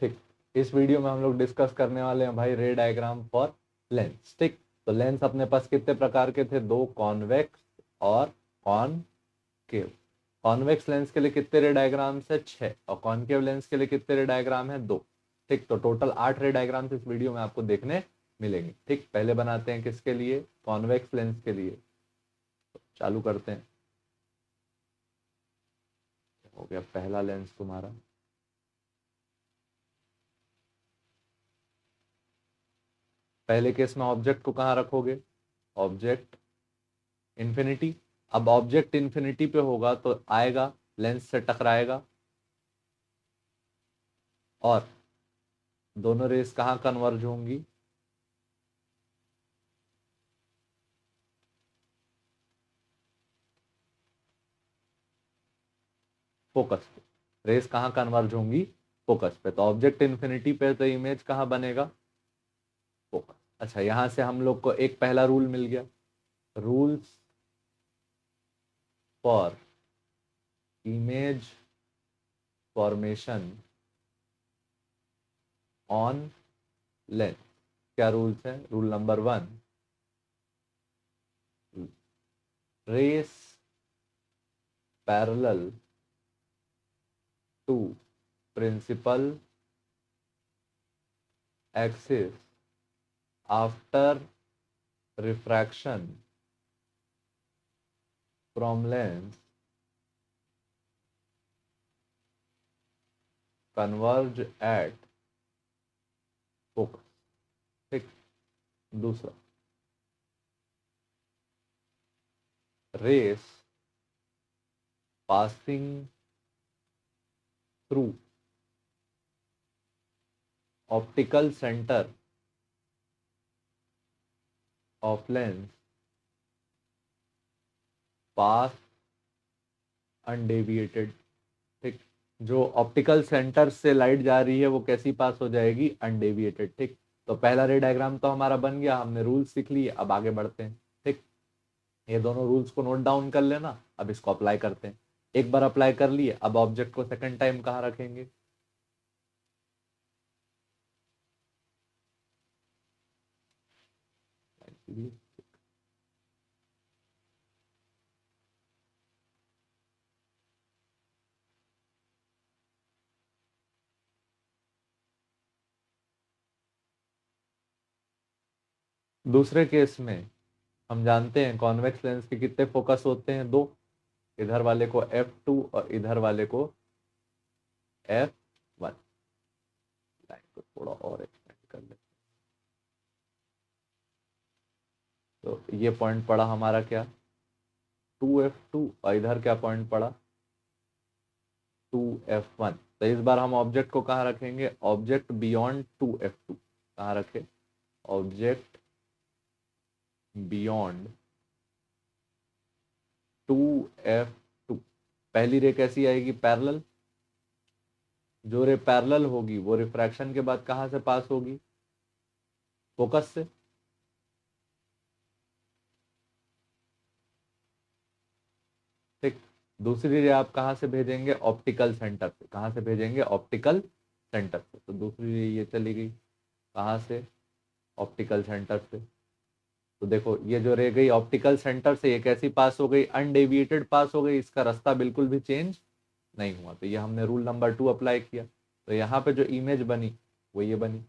ठीक, इस वीडियो में हम लोग डिस्कस करने वाले हैं भाई रे डायग्राम फॉर लेंस। ठीक, तो लेंस अपने पास कितने प्रकार के थे? दो, कॉन्वेक्स और कॉनकेव। कॉन्वेक्स लेंस के लिए कितने रे डायग्राम्स है? 6। और कॉनकेव लेंस के लिए कितने रे डायग्राम है? 2। ठीक, तो टोटल 8 रे डायग्राम्स इस वीडियो में आपको देखने मिलेंगे। ठीक, पहले बनाते हैं किसके लिए? कॉन्वेक्स लेंस के लिए। तो चालू करते हैं। हो गया पहला लेंस तुम्हारा। पहले केस में ऑब्जेक्ट को कहाँ रखोगे? Object infinity. अब ऑब्जेक्ट इंफिनिटी पे होगा तो आएगा, लेंस से टकराएगा और दोनों रेस कहाँ कन्वर्ज होंगी? फोकस पे। रेस कहाँ कन्वर्ज होंगी? फोकस पे। तो ऑब्जेक्ट इंफिनिटी पे तो इमेज कहाँ बनेगा? फोकस। अच्छा, यहां से हम लोग को एक पहला रूल मिल गया, rules for image formation on lens. क्या रूल्स है? Rule number 1, rays parallel to principal axis after refraction from lens converge at focus. ठीक, दूसरा, rays passing through optical centre of lens pass undeviated. ठीक, जो optical centre से light जा रही है वो कैसी पास हो जाएगी? अनडेविएटेड। ठीक, तो पहला रे डायग्राम तो हमारा बन गया, हमने रूल्स सीख लिए। अब आगे बढ़ते हैं। ठीक, ये दोनों रूल्स को नोट डाउन कर लेना, अब इसको अप्लाई करते हैं। एक बार अप्लाई कर लिए, अब ऑब्जेक्ट को सेकंड टाइम कहाँ रखेंगे? दूसरे केस में हम जानते हैं कॉन्वेक्स लेंस के कितने फोकस होते हैं? 2। इधर वाले को F2 और इधर वाले को F1। लाइन को थोड़ा और एक्सपेंड कर लेते हैं। तो ये पॉइंट पड़ा हमारा क्या? 2F2। और इधर क्या पॉइंट पड़ा? 2F1। तो इस बार हम ऑब्जेक्ट को कहाँ रखेंगे? Object beyond 2F2। कहाँ रखे? Object beyond 2F2। पहली रे कैसी आएगी? पैरेलल। जो रे पैरेलल होगी वो रिफ्रैक्शन के बाद कहाँ से पास होगी? फोकस से। ठीक, दूसरी रे आप कहाँ से भेजेंगे? ऑप्टिकल सेंटर से। कहाँ से भेजेंगे? ऑप्टिकल सेंटर से। तो दूसरी रे ये चली गई कहाँ से? ऑप्टिकल सेंटर से। तो देखो ये जो रह गई ऑप्टिकल सेंटर से, ये कैसी पास हो गई? अनडेविएटेड पास हो गई। इसका रास्ता बिल्कुल भी चेंज नहीं हुआ। तो ये हमने रूल नंबर 2 अप्लाई किया। तो यहाँ पे जो इमेज बनी वो ये बनी।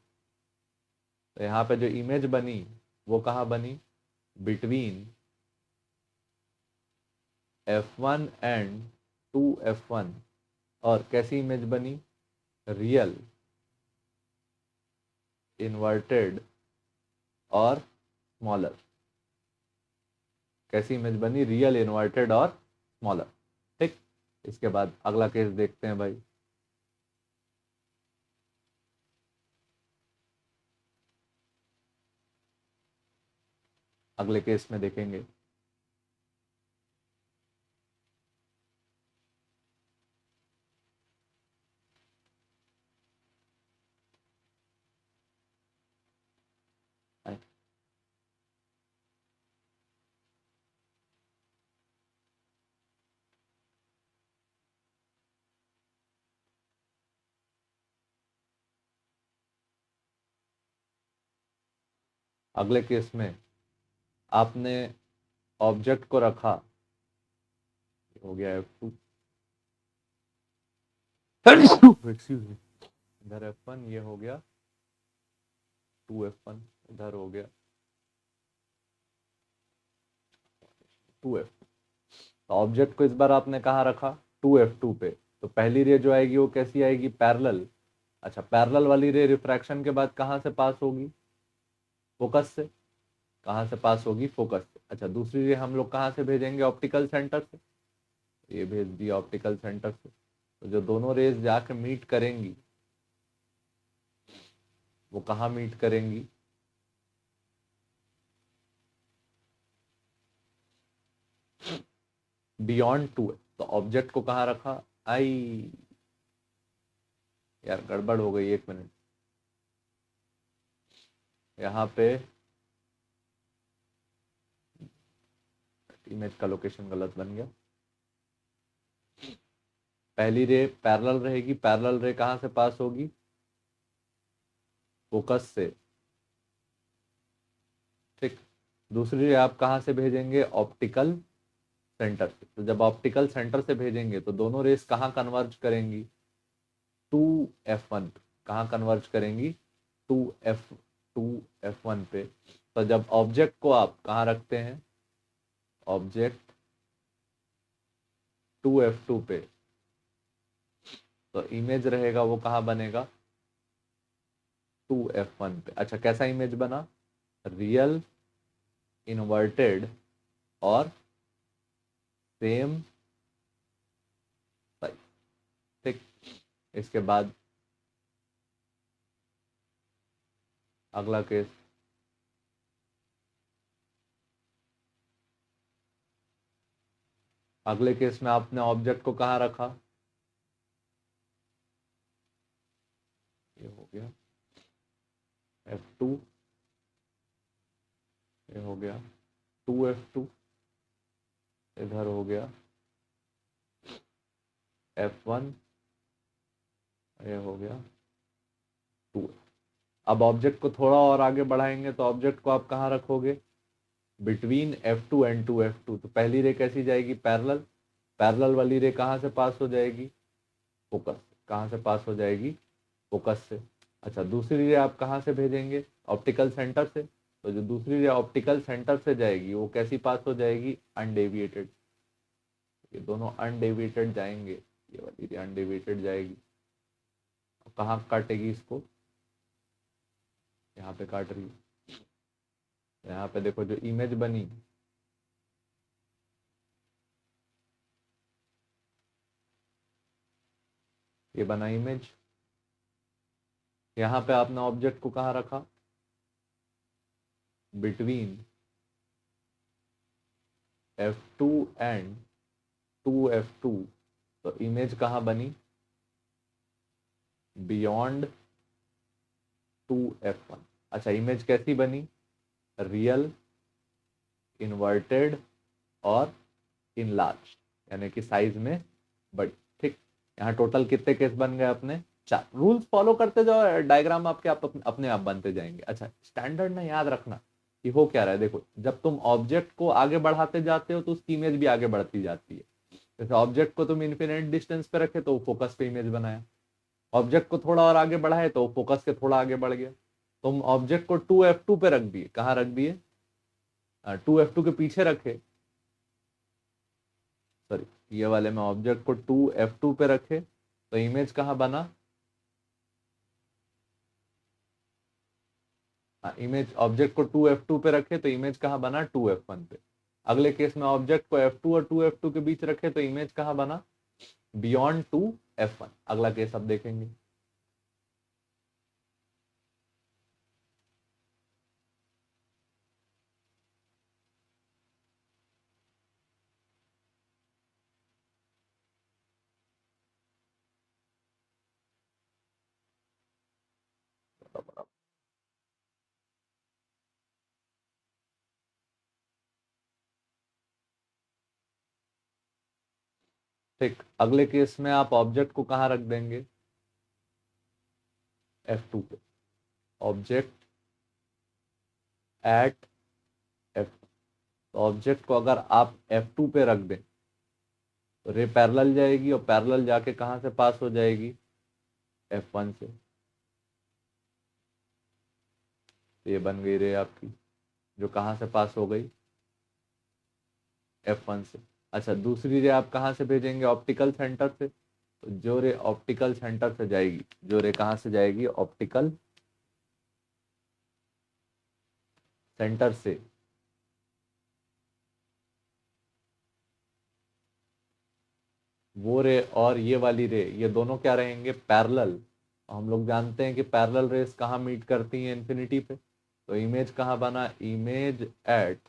तो यहाँ पे जो इमेज बनी वो कहाँ बनी? Between F1 and 2F1। और कैसी इमेज बनी? रियल, इन्वर्टेड और स्मॉलर। कैसी इमेज बनी? रियल, इन्वर्टेड और स्मॉलर। ठीक, इसके बाद अगला केस देखते हैं भाई। अगले केस में देखेंगे। अगले केस में आपने ऑब्जेक्ट को रखा, हो गया F2, इधर F1, ये हो गया 2F1, इधर हो गया 2F। तो ऑब्जेक्ट को इस बार आपने कहाँ रखा, 2F2 पे। तो पहली रे जो आएगी वो कैसी आएगी, पैरेलल। अच्छा, पैरेलल वाली रे रिफ्रैक्शन के बाद कहाँ से पास होगी, फोकस से। कहाँ से पास होगी, फोकस से। अच्छा, दूसरी रे हम लोग कहाँ से भेजेंगे, ऑप्टिकल सेंटर से। ये भेज दिया ऑप्टिकल सेंटर से। तो जो दोनों रेज जाके मीट करेंगी, वो कहाँ मीट करेंगी, बियॉन्ड 2F। तो ऑब्जेक्ट को कहाँ रखा, आई, यार गड़बड़ हो गई, 1 मिनट। यहाँ पे इमेज का लोकेशन गलत बन गया। पहली रे पैरेलल रहेगी, पैरेलल रे कहाँ से पास होगी, फोकस से, ठीक। दूसरी रे आप कहाँ से भेजेंगे, ऑप्टिकल सेंटर से। तो जब ऑप्टिकल सेंटर से भेजेंगे तो दोनों रेस कहाँ कन्वर्ज करेंगी, 2F1। कहाँ कन्वर्ज करेंगी, 2F1 पे। तो जब ऑब्जेक्ट को आप कहाँ रखते हैं, ऑब्जेक्ट 2F2 पे, तो इमेज रहेगा वो कहाँ बनेगा, 2F1 पे। अच्छा, कैसा इमेज बना, रियल, इन्वर्टेड और सेम साइज, ठीक। इसके बाद अगला केस, अगले केस में आपने ऑब्जेक्ट को कहाँ रखा, ये हो गया F2, ये हो गया 2F2, इधर हो गया F1, ये हो गया 2। अब ऑब्जेक्ट को थोड़ा और आगे बढ़ाएंगे तो ऑब्जेक्ट को आप कहाँ रखोगे, बिटवीन F2 एंड 2F2। तो पहली रे कैसी जाएगी, पैरेलल। पैरेलल वाली रे कहाँ से पास हो जाएगी, फोकस। कहाँ से पास हो जाएगी, फोकस से। अच्छा, दूसरी रे आप कहाँ से भेजेंगे, ऑप्टिकल सेंटर से। तो जो दूसरी रे ऑप्टिकल सेंटर से जाएगी वो कैसी पास हो जाएगी, अनडेविएटेड। ये दोनों अनडेविएटेड जाएंगे, ये वाली रे अनडेविएटेड जाएगी। कहाँ काटेगी इसको, यहाँ पे काट रही है। यहाँ पे देखो जो इमेज बनी, ये बना इमेज। यहाँ पे आपने ऑब्जेक्ट को कहाँ रखा, बिटवीन F2 एंड 2F2। तो इमेज कहाँ बनी, बियॉन्ड 2F1। अच्छा, इमेज कैसी बनी, रियल, इन्वर्टेड और इन लार्ज, यानी कि साइज में बड़ी, ठीक। यहाँ टोटल कितने केस बन गए अपने, 4। रूल्स फॉलो करते जाओ, डायग्राम आपके अपने आप बनते जाएंगे। अच्छा, स्टैंडर्ड ना याद रखना कि हो क्या रहा है। देखो, जब तुम ऑब्जेक्ट को आगे बढ़ाते जाते हो तो उसकी इमेज भी आगे बढ़ती जाती है। जैसे ऑब्जेक्ट को तुम इन्फिनिट डिस्टेंस पे रखे तो फोकस पे इमेज बनाया, ऑब्जेक्ट को थोड़ा और आगे बढ़ाए तो फोकस के थोड़ा आगे बढ़ गया। तुम ऑब्जेक्ट को 2F2 पे रख दिए, कहाँ रख दिए, 2F2 के पीछे रखे, सॉरी, ये वाले में ऑब्जेक्ट को 2F2 पे रखे तो इमेज कहाँ बना, इमेज, ऑब्जेक्ट को 2F2 पे रखे तो इमेज कहाँ बना, 2F1 पे। अगले केस में ऑब्जेक्ट को F2 और 2F2 के बीच रखे तो इमेज कहाँ बना, बियॉन्ड 2F1। अगला केस अब देखेंगे। ठीक, अगले केस में आप ऑब्जेक्ट को कहाँ रख देंगे, F2 पे। Object at F। तो ऑब्जेक्ट को अगर आप F2 पे रख दें तो रे पैरेलल जाएगी, और पैरेलल जाके कहाँ से पास हो जाएगी, F1 से। तो ये बन गई रे आपकी, जो कहाँ से पास हो गई, F1 से। अच्छा, दूसरी रे आप कहाँ से भेजेंगे, ऑप्टिकल सेंटर से। तो जो रे ऑप्टिकल सेंटर से जाएगी, जो रे कहाँ से जाएगी, ऑप्टिकल सेंटर से, वो रे और ये वाली रे, ये दोनों क्या रहेंगे, पैरेलल। हम लोग जानते हैं कि पैरेलल रेस कहाँ मीट करती हैं, इन्फिनिटी पे। तो इमेज कहाँ बना, इमेज एट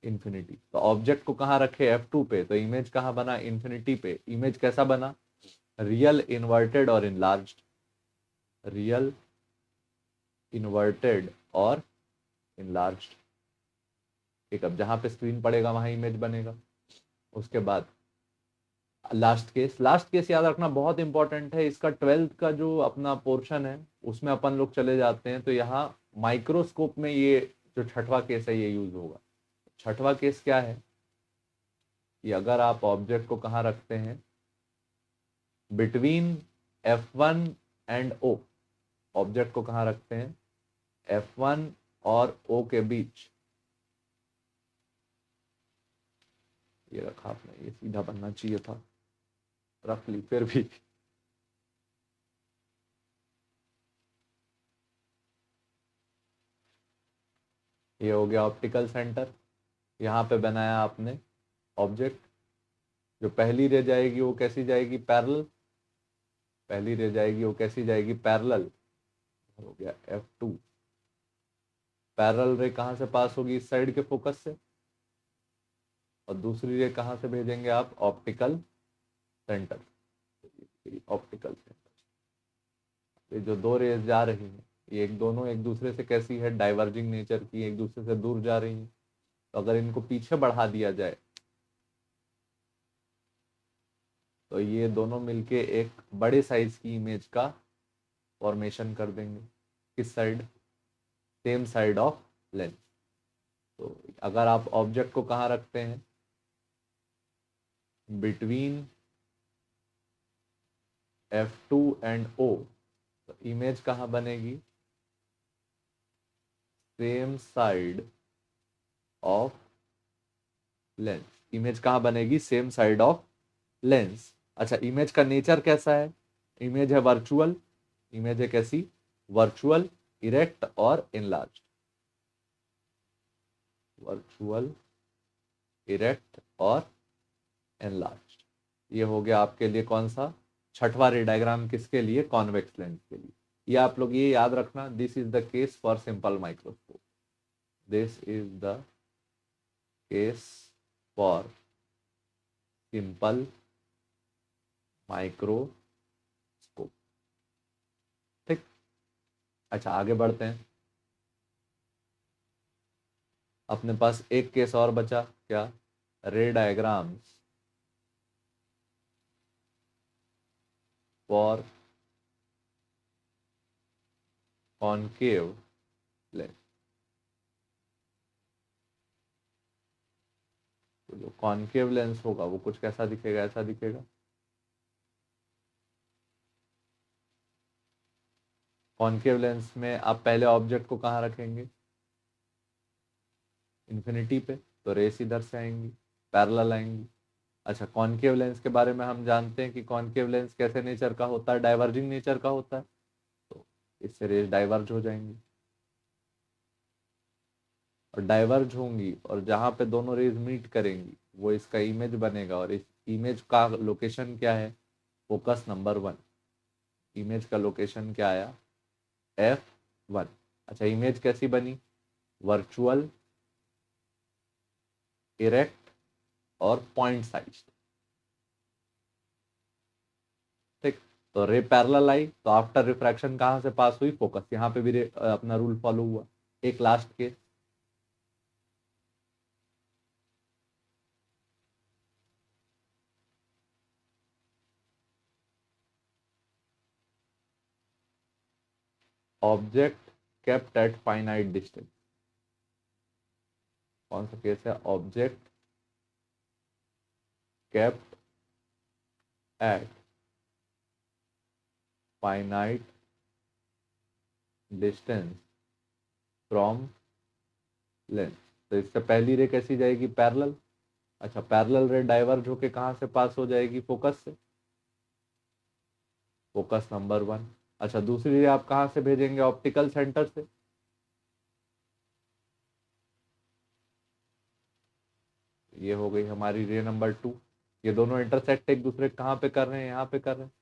इन्फिनिटी। तो ऑब्जेक्ट को कहाँ रखे, F2 पे, तो इमेज कहाँ बना, इन्फिनिटी पे। इमेज कैसा बना, रियल, इन्वर्टेड और इनलार्ज्ड। रियल, इन्वर्टेड और इनलार्ज्ड। ठीक, अब जहां पे स्क्रीन पड़ेगा वहां इमेज बनेगा। उसके बाद लास्ट केस, लास्ट केस याद रखना बहुत इंपॉर्टेंट है। इसका 12th का जो अपना पोर्शन है उसमें अपन लोग चले जाते हैं, तो यहाँ माइक्रोस्कोप में ये जो छठवां केस है ये यूज होगा। छठवां केस क्या है, कि अगर आप ऑब्जेक्ट को कहाँ रखते हैं, between F1 and O। Object को कहाँ रखते हैं, F1 और O के बीच। ये रखा आपने, ये सीधा बनना चाहिए था, रख ली फिर भी। ये हो गया ऑप्टिकल सेंटर। यहाँ पे बनाया आपने ऑब्जेक्ट। जो पहली रे जाएगी वो कैसी जाएगी, पैरेलल। पहली रे जाएगी वो कैसी जाएगी, पैरेलल। हो गया F2। पैरेलल रे कहाँ से पास होगी, इस साइड के फोकस से। और दूसरी रे कहाँ से भेजेंगे आप, ऑप्टिकल सेंटर। ऑप्टिकल सेंटर, ये जो दो रेज जा रही हैं, ये एक दोनों एक दूसरे से कैसी है, डाइवर्जिंग नेचर की, एक दूसरे से दूर जा रही हैं। तो अगर इनको पीछे बढ़ा दिया जाए तो ये दोनों मिलके एक बड़े साइज की इमेज का फॉर्मेशन कर देंगे। किस side, same side of lens. तो अगर आप ऑब्जेक्ट को कहाँ रखते हैं, बिटवीन F2 एंड O, तो इमेज कहाँ बनेगी, same side of lens. Image कहाँ बनेगी, सेम साइड ऑफ लेंस। अच्छा, इमेज का नेचर कैसा है, इमेज है वर्चुअल। इमेज है कैसी, वर्चुअल, इरेक्ट और इनलार्ज। वर्चुअल, इरेक्ट और एनलार्ज। ये हो गया आपके लिए कौन सा, छठवां रे डायग्राम। किसके लिए, कॉन्वेक्स लेंस के लिए। ये आप लोग ये याद रखना, this is the case for simple microscope. This is the case for simple microscope. ठीक। अच्छा, आगे बढ़ते हैं। अपने पास एक केस और बचा, क्या, रे डायग्राम्स फॉर कॉनकेव लेंस। तो जो कॉनकेव लेंस होगा वो कुछ कैसा दिखेगा, ऐसा दिखेगा। कॉनकेव लेंस में आप पहले ऑब्जेक्ट को कहाँ रखेंगे, इन्फिनिटी पे। तो रेस इधर से आएंगी, पैरेलल आएंगी। अच्छा, कॉनकेव लेंस के बारे में हम जानते हैं कि कॉनकेव लेंस कैसे नेचर का होता है, डाइवर्जिंग नेचर का होता है। तो इससे रेस डाइवर्ज हो जाएंगी, और डाइवर्ज होंगी, और जहां पे दोनों रेज मीट करेंगी वो इसका इमेज बनेगा। और इस इमेज का लोकेशन क्या है, फोकस नंबर 1। इमेज का लोकेशन क्या आया, F1। अच्छा, इमेज कैसी बनी, वर्चुअल, इरेक्ट और पॉइंट साइज। ठीक। तो रे पैरेलल आई, तो आफ्टर रिफ्रैक्शन कहां से पास हुई, फोकस। यहाँ पे भी अपना रूल फॉलो हुआ। एक last case, object kept at finite distance. कौन सा केस है? Object kept at finite distance from lens. तो इससे पहली रे कैसी जाएगी? पैरेलल। अच्छा, पैरेलल रे डाइवर्ज होके कहाँ से पास हो जाएगी? फोकस से। Focus number 1। अच्छा, दूसरी रे आप कहाँ से भेजेंगे? ऑप्टिकल सेंटर से। ये हो गई हमारी रे नंबर 2। ये दोनों इंटरसेक्ट एक दूसरे कहाँ पे कर रहे हैं? यहाँ पे कर रहे हैं।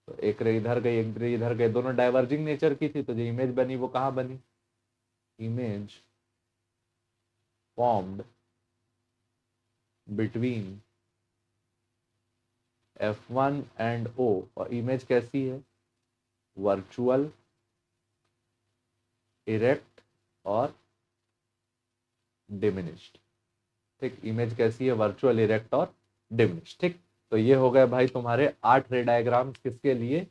तो एक रे इधर गई, एक रे इधर गई, दोनों डाइवर्जिंग नेचर की थी, तो जो इमेज बनी वो कहाँ बनी? Image formed between F1 and O। और इमेज कैसी है? वर्चुअल, इरेक्ट और डिमिनिश्ड। ठीक, इमेज कैसी है? वर्चुअल, इरेक्ट और डिमिनिश्ड। ठीक, तो ये हो गए भाई तुम्हारे 8 रे डायग्राम्स। किसके लिए?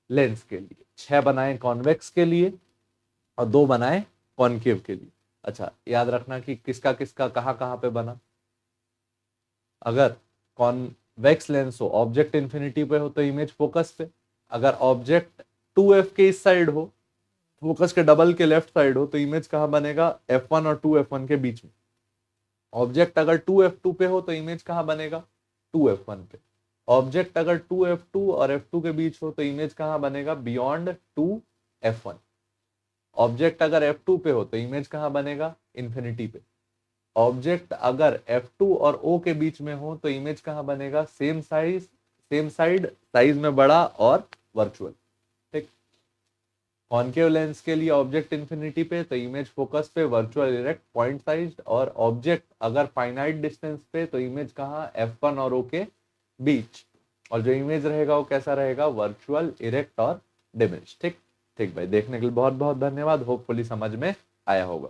लेंस के लिए। 6 बनाए कॉन्वेक्स के लिए और 2 बनाए कॉनकेव के लिए। अच्छा, याद रखना कि किसका किसका कहाँ कहाँ पे बना। अगर कॉन्वेक्स लेंस हो, ऑब्जेक्ट इंफिनिटी पे हो, तो इमेज फोकस पे। अगर ऑब्जेक्ट 2F के इस साइड हो, फोकस के डबल के लेफ्ट साइड हो, तो इमेज कहाँ बनेगा? F1 और 2F1 के बीच में। ऑब्जेक्ट अगर 2F2 पे हो तो इमेज कहाँ बनेगा? 2F1 पे। ऑब्जेक्ट अगर 2F2 और F2 के बीच हो तो इमेज कहाँ बनेगा? Beyond 2F1। ऑब्जेक्ट अगर F2 पे हो तो इमेज कहाँ बनेगा? इन्फिनिटी पे। ऑब्जेक्ट अगर F2 और O के बीच में हो तो इमेज कहाँ बनेगा? Same size, same side, size में बड़ा और वर्चुअल। ठीक, कॉनकेव लेंस के लिए ऑब्जेक्ट इंफिनिटी पे तो इमेज फोकस पे, वर्चुअल, इरेक्ट, पॉइंट साइज्ड। और ऑब्जेक्ट अगर फाइनाइट डिस्टेंस पे तो इमेज कहाँ? F1 और O के बीच। और जो इमेज रहेगा वो कैसा रहेगा? वर्चुअल, इरेक्ट और डिमिनिश। ठीक ठीक भाई, देखने के लिए बहुत बहुत धन्यवाद। होपफुली समझ में आया होगा।